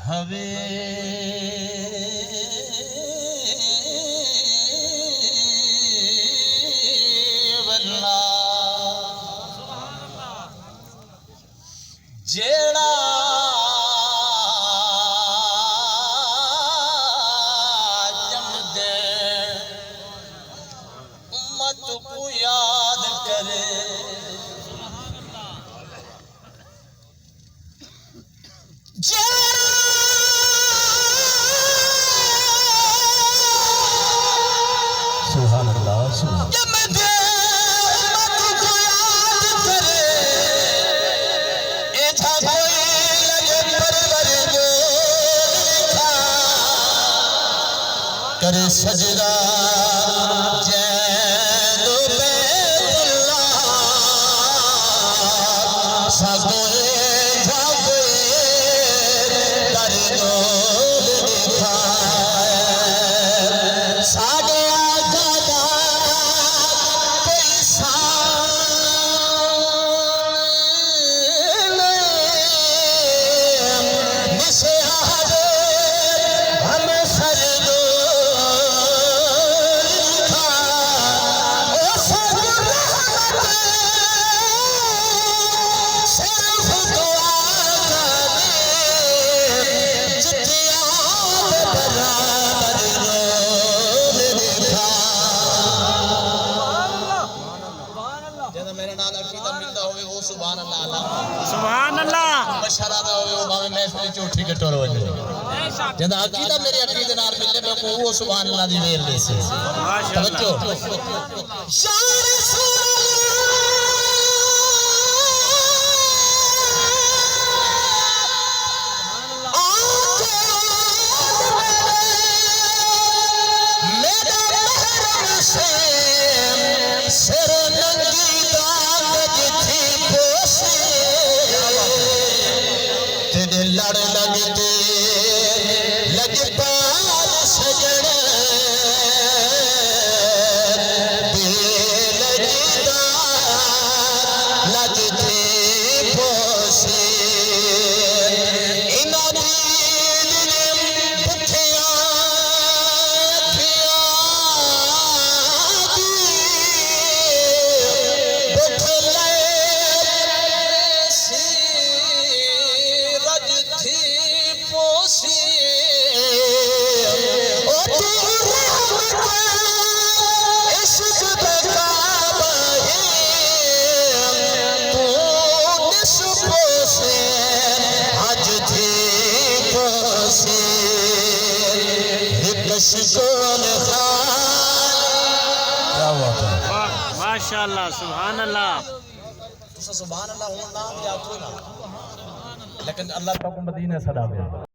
हवे वल्ला जेड़ा जमदे उम्मत को याद करे सुभान अल्लाह सुभान करे सजदा जैनो बैतुल्लाह सगोए जागे दर डोल दिखाए साढ़े आजादा कोई शान निसे हारे हम सजदो मेरा नाल अकीदा मिलता होवे वो सुभान अल्लाह सुभान अल्लाह मशरा दा होवे वो भावे महफिल चोठी कटोर वने जदा अकीदा मेरे अकीदे नाल मिले मैं को वो सुभान अल्लाह दी वेल दे से तवज्जो या रसूल लड़ लगते लग पाल सजड़ लगता लगते पोसे इना पुठिया माशाअल्लाह सुभान अल्लाह सुभान अल्लाह हो नाम याद हो ना लेकिन अल्लाह ताको मदीने सदा